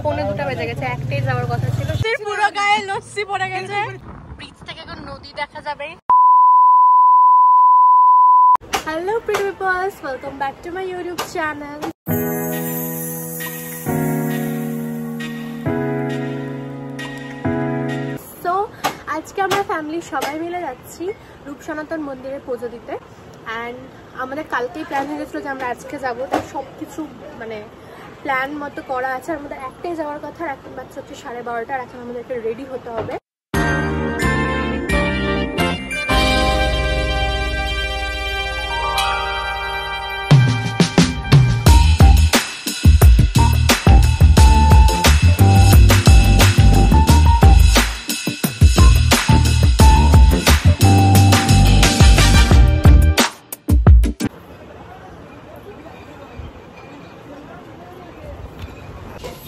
পৌনে 2টা বেজে গেছে, একটাই যাওয়ার কথা ছিল, পুরো গায়ে লস্যি পড়ে গেছে। ব্রিজ থেকে এখন নদী দেখা যাবে। Hello pretty peoples, welcome back to my YouTube channel. So আজকে আমরা ফ্যামিলি সবাই মিলে যাচ্ছি রূপ সনাতন মন্দিরে পুজো দিতে। অ্যান্ড আমাদের কালকেই প্ল্যান হয়ে গেছিলো যে আমরা আজকে যাবো, তাই সব কিছু মানে প্ল্যান মতো করা আছে। আমাদের একটাই যাওয়ার কথা, আর এখন বাচ্চা হচ্ছে 12:30, আর এখন আমাদেরকে রেডি হতে হবে।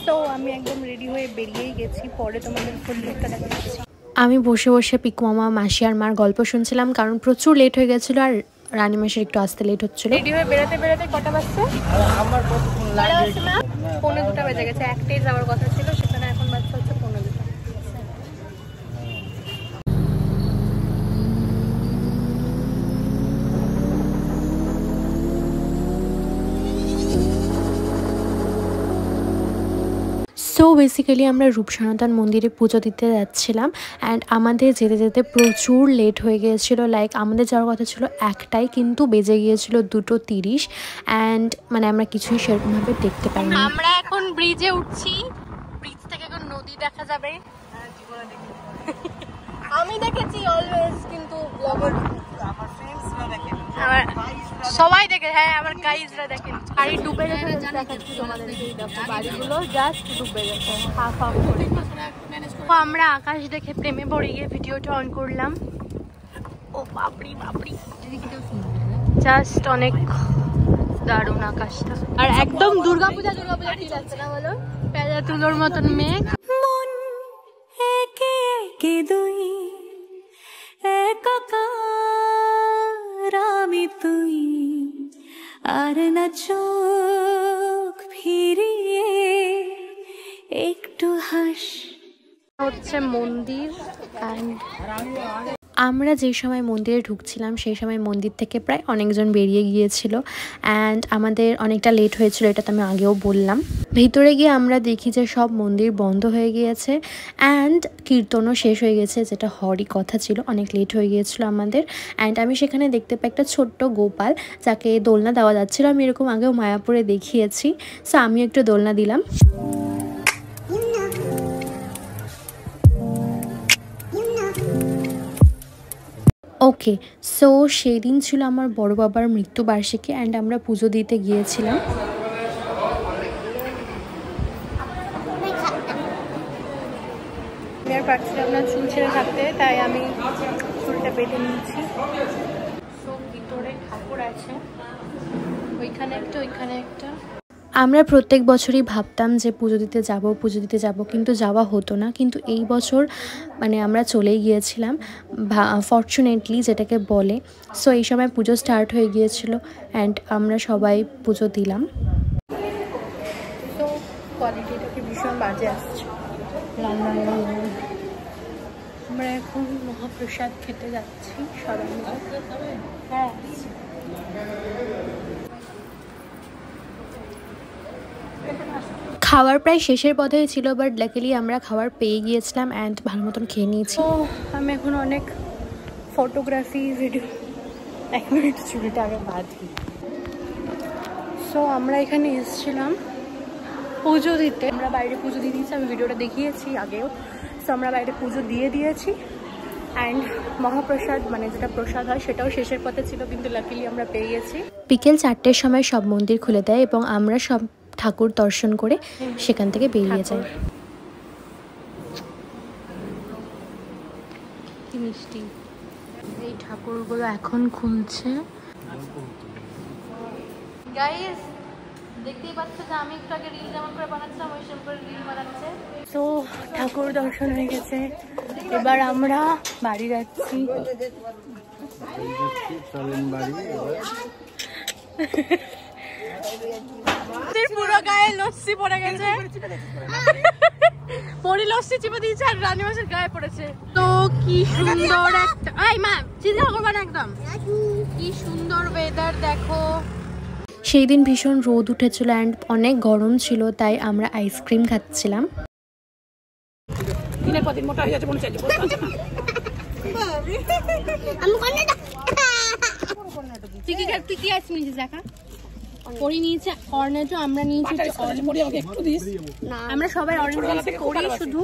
তো আমি একদম রেডি হয়ে বেরিয়েই গেছি, পরে তোমাদের ফুল লুকটা দেখাচ্ছি। আমি বসে বসে পিকু মামা, মাসি আর মার গল্প শুনছিলাম, কারণ প্রচুর লেট হয়ে গেছিলো আর রানী মাসির একটু আসতে লেট হচ্ছিল। রেডি হয়ে বেরোতে বেরোতে কটা বাজছে? পৌনে 2টা বেজে গেছে, একটাই যাওয়ার কথা ছিল, সেখানে এখন বাজছে হচ্ছে পৌনে 2টা। সো বেসিক্যালি আমরা রূপ সনাতন মন্দিরে পুজো দিতে যাচ্ছিলাম, অ্যান্ড আমাদের যেতে যেতে প্রচুর লেট হয়ে গিয়েছিলো। লাইক আমাদের যাওয়ার কথা ছিল একটাই, কিন্তু বেজে গিয়েছিলো 2:30, অ্যান্ড মানে আমরা কিছুই সেরকমভাবে দেখতে পাইনি। আমরা এখন ব্রিজে উঠছি, ব্রিজ থেকে এখন নদী দেখা যাবে। আমি দেখেছি অলওয়েজ, কিন্তু ব্লগার আমার ফ্রেন্ডসরা দেখে, আমার সবাই দেখে। হ্যাঁ, আমার গাইজরা দেখেন। আর এই ডুবে গেছে দেখাচ্ছি তোমাদের, এই দেখো বাড়িগুলো জাস্ট ডুবে গেছে হাফ হাফ করে। আমরা আকাশ দেখে প্রেমে পড়ে গিয়ে ভিডিওটা অন করলাম। ও বাপরি বাপরি, জাস্ট অনেক দারুণ আকাশটা। আর একদম দুর্গাপূজা ঠিক আছে না বলো, পেঁজা তুলোর মতন মেঘ। মন একে একে দুই একাকার আমি তুই, আর না চোখ ফিরিয়ে একটু হাস। হচ্ছে মন্দির, আমরা যে সময় মন্দিরে ঢুকছিলাম সেই সময় মন্দির থেকে প্রায় অনেকজন বেরিয়ে গিয়েছিল, অ্যান্ড আমাদের অনেকটা লেট হয়েছিল, এটা তো আমি আগেও বললাম। ভিতরে গিয়ে আমরা দেখি যে সব মন্দির বন্ধ হয়ে গিয়েছে, অ্যান্ড কীর্তনও শেষ হয়ে গেছে, যেটা হওয়ারই কথা ছিল। অনেক লেট হয়ে গিয়েছিল আমাদের, অ্যান্ড আমি সেখানে দেখতে পাই একটা ছোট্ট গোপাল, যাকে দোলনা দেওয়া যাচ্ছিলো। আমি এরকম আগেও মায়াপুরে দেখিয়েছি, সো আমি একটু দোলনা দিলাম। ওকে, সো সেই দিন ছিল আমার বড় বাবার মৃত্যুবার্ষিকী, অ্যান্ড আমরা পুজো দিতে গিয়েছিলাম। আমি আর পারছিলাম না চুল ছেড়ে থাকতে, তাই আমি চুলটা বেঁধে নিয়েছি। সো ভিতরে ঠাকুর আছে, ওইখানে একটা ওইখানে একটা। আমরা প্রত্যেক বছরই ভাবতাম যে পুজো দিতে যাব, কিন্তু যাওয়া হতো না। কিন্তু এই বছর মানে আমরা চলেই গিয়েছিলাম ফরচুনেটলি, যেটাকে বলে। সো এই সময় পুজো স্টার্ট হয়ে গিয়েছিল, অ্যান্ড আমরা সবাই পুজো দিলাম। সো কোয়ালিটিটাকে ভীষণ বাজে আসছে। আমরা এখন মহাপ্রসাদ খেতে যাচ্ছি সবাই মিলে। হ্যাঁ, খাওয়ার প্রায় শেষের পথেই ছিল, বাট লাকিলি আমরা খাবার পেয়ে গিয়েছিলাম, অ্যান্ড ভালো মতন খেয়ে নিয়েছি। তো আমি এখন অনেক ফটোগ্রাফি ভিডিও, 1 মিনিট চুলটা আগে বাঁধি। সো আমরা এখানে এসেছিলাম পুজো দিতে, আমরা বাইরে পুজো দিয়ে দিয়েছি, আমি ভিডিওটা দেখিয়েছি আগেও। সো আমরা বাইরে পুজো দিয়ে দিয়েছি, অ্যান্ড মহাপ্রসাদ মানে যেটা প্রসাদ হয় সেটাও শেষের পথে ছিল, কিন্তু লাকিলি আমরা পেয়ে গেছি। বিকেল 4টের সময় সব মন্দির খুলে দেয়, এবং আমরা সব ঠাকুর দর্শন করে সেখান থেকে বেরিয়ে যাই। কি মিষ্টি। এই ঠাকুরগুলো এখন খুলছে। গাইস দেখতেই পাচ্ছ যে আমি একটু আগে রিল যেমন করে বানাচ্ছিলাম, ওই সেম করে রিল বানাচ্ছে। তো ঠাকুর দর্শন হয়ে গেছে, এবার আমরা বাড়ি যাচ্ছি। পুরো গায়ে লস্যি পড়ে গেছে, পরি লস্যি চিপে দিয়েছে আর রানী মাসের গায়ে পড়েছে। তো কি সুন্দর একটা, এই মা চিন্তা করবা না একদম, কি সুন্দর ওয়েদার দেখো। সেই দিন ভীষণ রোদ উঠেছিল অ্যান্ড অনেক গরম ছিল, তাই আমরা আইসক্রিম খাচ্ছিলাম। দিনের পর দিন মোটা হয়ে যাচ্ছে মনে হচ্ছে। তুই কি আইসক্রিম নিয়েছিস দেখা? পরি নিয়েছে কর্নেটো, আমরা নিয়েছি আমরা সবাই অরেঞ্জ নিয়েছি, পরি শুধু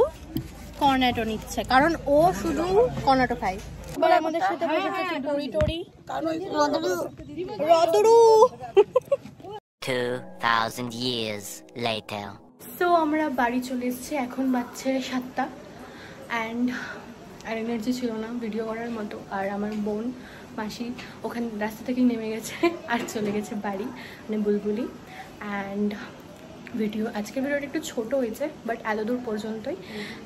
কর্নেটো নিচ্ছে কারণ ও শুধু কর্নেটো খায়। এবার আমাদের সাথে বসেছে পরি টরি রদরু। 2000 years later. সো আমরা বাড়ি চলে এসেছি, এখন বাজছে 7টা অ্যান্ড আর এনার্জি ছিল না ভিডিও করার মতো। আর আমার বোন মাসি ওখানে রাস্তা থেকেই নেমে গেছে আর চলে গেছে বাড়ি, মানে বুলবুলি। অ্যান্ড আজকের ভিডিওটা একটু ছোট হয়েছে বাট এতদূর পর্যন্তই।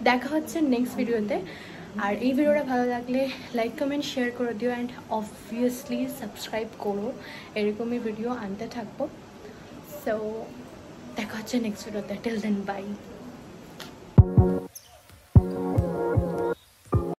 দেখা হচ্ছে নেক্সট ভিডিওতে। আর এই ভিডিওটা ভালো লাগলে লাইক কমেন্ট শেয়ার করে দিও অ্যান্ড অবভিয়াসলি সাবস্ক্রাইব করো, এরকমই ভিডিও আনতে থাকবো। সো দেখা হচ্ছে নেক্সট ভিডিওতে, টিল দেন বাই।